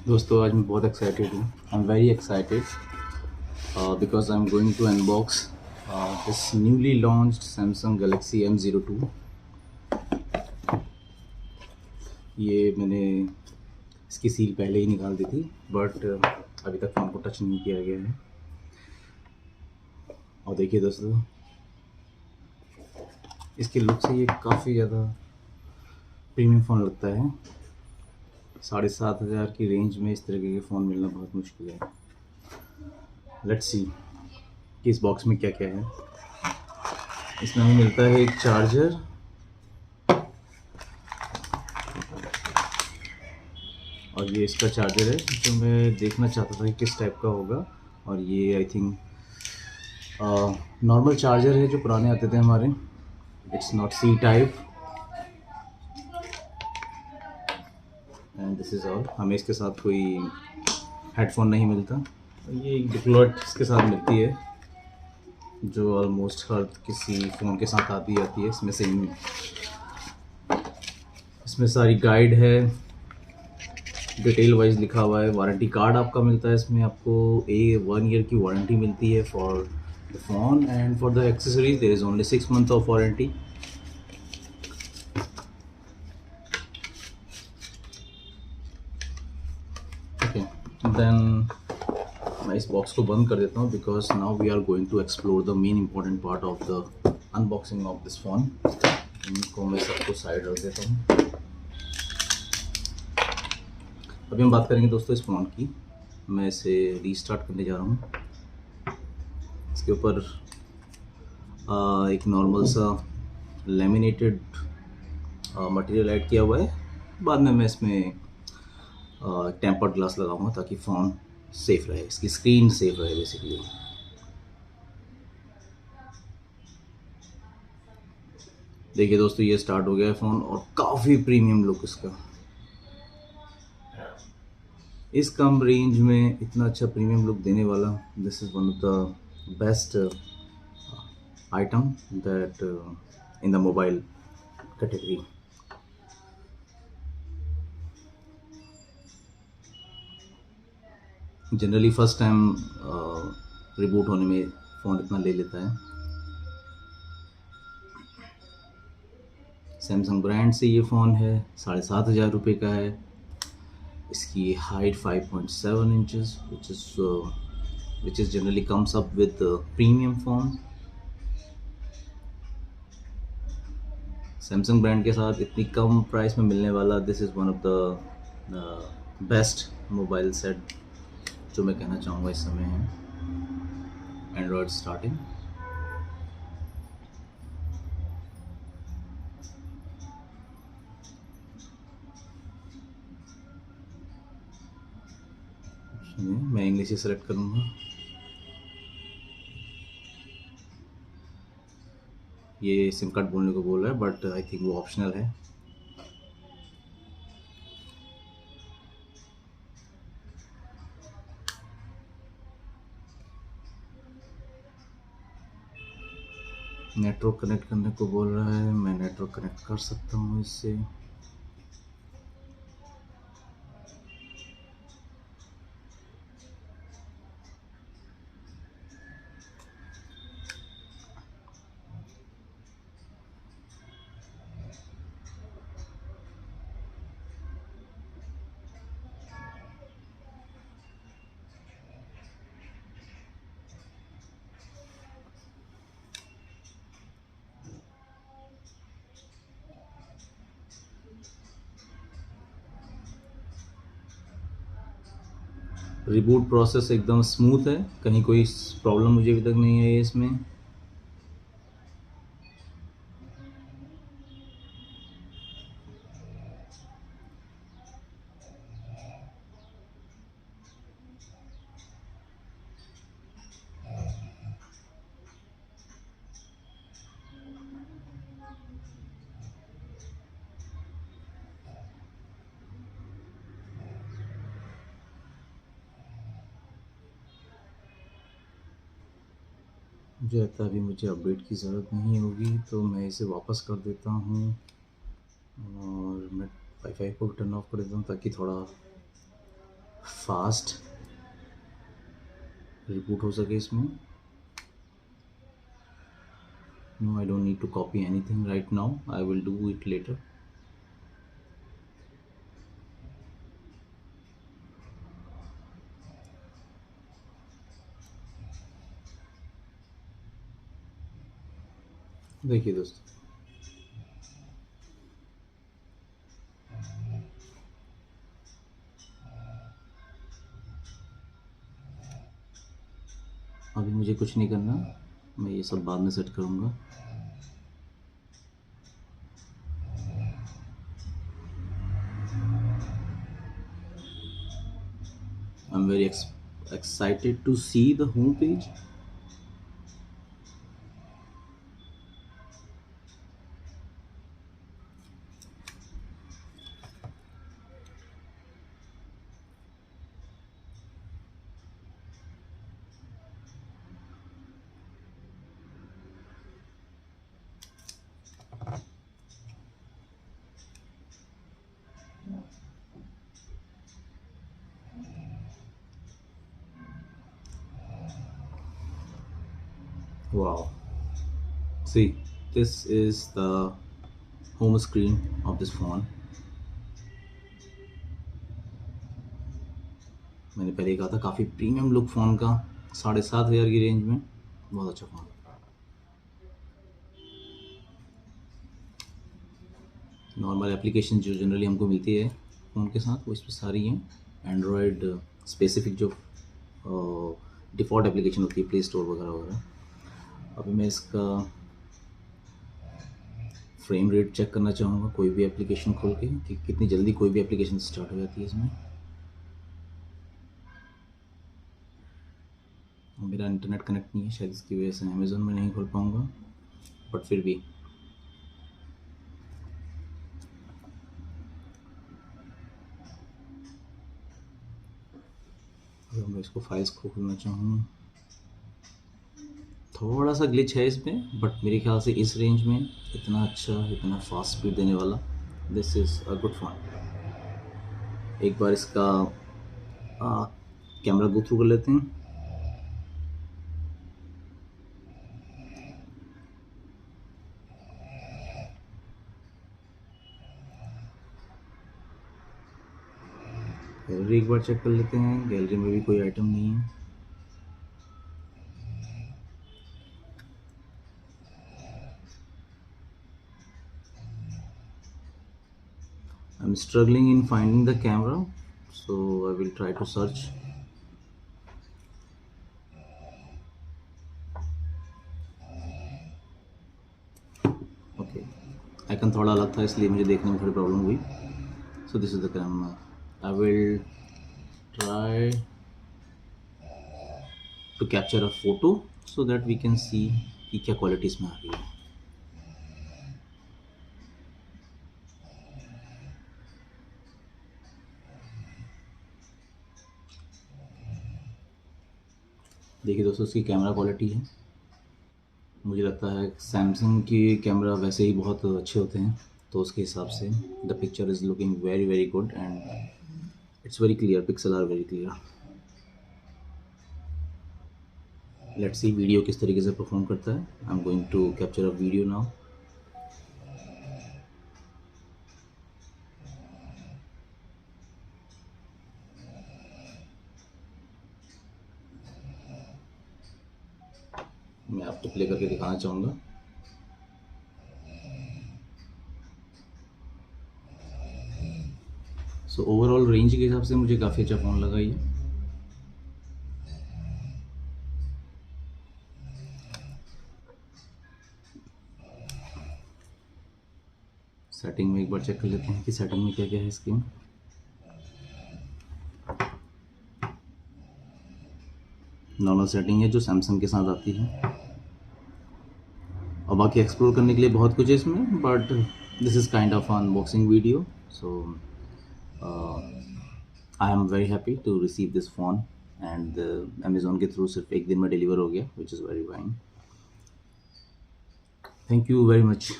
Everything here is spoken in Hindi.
दोस्तों आज मैं बहुत एक्साइटेड हूँ। I am very excited because I am going to unbox this newly launched Samsung Galaxy M02। ये मैंने इसकी सील पहले ही निकाल दी थी बट अभी तक फ़ोन को टच नहीं किया गया है। और देखिए दोस्तों, इसके लुक से ये काफ़ी ज़्यादा प्रीमियम फ़ोन लगता है। 7,500 की रेंज में इस तरीके के फ़ोन मिलना बहुत मुश्किल है। लेट्स सी कि इस बॉक्स में क्या क्या है। इसमें हमें मिलता है एक चार्जर, और ये इसका चार्जर है जो मैं देखना चाहता था कि किस टाइप का होगा। और ये आई थिंक नॉर्मल चार्जर है जो पुराने आते थे हमारे। It's not C type and this is all. हमें इसके साथ कोई हेडफोन नहीं मिलता। ये एक डिप्लॉट इसके साथ मिलती है जो ऑलमोस्ट हर किसी फ़ोन के साथ आती है। इसमें सेम, इसमें सारी गाइड है, डिटेल वाइज लिखा हुआ है। वारंटी कार्ड आपका मिलता है इसमें। आपको 1 ईयर की वारंटी मिलती है for the phone, and for the accessories there is only 6 month of warranty. Okay, then मैं इस बॉक्स को बंद कर देता हूँ because now we are going to explore the main important part of the unboxing of this phone. इनको मैं सबको साइड रख देता हूँ। अभी हम बात करेंगे दोस्तों इस फ़ोन की। मैं इसे रीस्टार्ट करने जा रहा हूँ। इसके ऊपर एक नॉर्मल सा लेमिनेटेड मटेरियल ऐड किया हुआ है। बाद में मैं इसमें टेम्पर्ड ग्लास लगाऊंगा ताकि फ़ोन सेफ रहे, इसकी स्क्रीन सेफ रहे बेसिकली। देखिए दोस्तों, ये स्टार्ट हो गया है फ़ोन और काफ़ी प्रीमियम लुक इसका। इस कम रेंज में इतना अच्छा प्रीमियम लुक देने वाला, this is one of the best item that in the mobile category. Generally first time reboot होने में फ़ोन इतना ले लेता है। सैमसंग ब्रांड से ये फ़ोन है, 7,500 रुपये का है। इसकी height 5.7 inches which is generally comes up with premium phone। Samsung brand के साथ इतनी कम प्राइस में मिलने वाला, this is one of the best mobile set जो मैं कहना चाहूँगा इस समय है। एंड्रॉयड स्टार्टिंग, मैं इंग्लिश ही सेलेक्ट करूँगा। ये सिम कार्ड बोलने को बोल रहा है बट आई थिंक वो ऑप्शनल है। नेटवर्क कनेक्ट करने को बोल रहा है, मैं नेटवर्क कनेक्ट कर सकता हूँ इससे। रिबूट प्रोसेस एकदम स्मूथ है, कहीं कोई प्रॉब्लम मुझे अभी तक नहीं है इसमें। मुझे लगता है अभी मुझे अपडेट की ज़रूरत नहीं होगी, तो मैं इसे वापस कर देता हूँ और मैं वाईफाई को टर्न ऑफ कर देता हूँ ताकि थोड़ा फास्ट रिबूट हो सके इसमें। No, I don't need to copy anything right now, I will do it later. देखिए दोस्तों, अभी मुझे कुछ नहीं करना, मैं ये सब बाद में सेट करूँगा। आई am very excited to see the home page. Wow. See, this is the home screen of this phone. मैंने पहले कहा था काफ़ी प्रीमियम लुक फ़ोन का, 7,500 की रेंज में, बहुत अच्छा फ़ोन। नॉर्मल एप्लीकेशन जो जनरली हमको मिलती है फ़ोन के साथ वो इस पर सारी हैं। एंड्रॉयड स्पेसिफिक जो डिफ़ॉल्ट एप्लीकेशन होती है प्ले स्टोर वगैरह वगैरह। अभी मैं इसका फ्रेम रेट चेक करना चाहूँगा कोई भी एप्लीकेशन खोल के कि कितनी जल्दी कोई भी एप्लीकेशन स्टार्ट हो जाती है इसमें। मेरा इंटरनेट कनेक्ट नहीं है, शायद इसकी वजह से अमेज़ोन में नहीं खोल पाऊँगा, बट फिर भी अगर मैं इसको फाइल्स को खोलना चाहूँ, थोड़ा सा ग्लिच है इसमें, बट मेरे ख्याल से इस रेंज में इतना अच्छा, इतना फास्ट स्पीड देने वाला, this is a good phone. एक बार इसका कैमरा गो थ्रू कर लेते हैं। गैलरी एक बार चेक कर लेते हैं, गैलरी में भी कोई आइटम नहीं है। I'm struggling in finding the camera, so I will try to search. Okay, icon थोड़ा अलग था इसलिए मुझे देखने में थोड़ी प्रॉब्लम हुई। So this is the camera. I will try to capture a photo so that we can see कि क्या क्वालिटी इसमें आ रही है। देखिए दोस्तों, इसकी कैमरा क्वालिटी है, मुझे लगता है सैमसंग की कैमरा वैसे ही बहुत अच्छे होते हैं, तो उसके हिसाब से the picture is looking very very good and it's very clear, pixel are very clear. Let's see video किस तरीके से परफॉर्म करता है। I am going to capture a video now. मैं आपको प्ले करके दिखाना चाहूँगा। सो ओवरऑल रेंज के हिसाब से मुझे काफ़ी अच्छा फ़ोन लगा ये। सेटिंग में एक बार चेक कर लेते हैं कि सेटिंग में क्या क्या है इसकी। नॉर्मल सेटिंग है जो सैमसंग के साथ आती है, और बाकी एक्सप्लोर करने के लिए बहुत कुछ है इसमें, but this is kind of unboxing video. So I am very happy to receive this phone and Amazon के थ्रू सिर्फ एक दिन में डिलीवर हो गया, which is very fine. Thank you very much.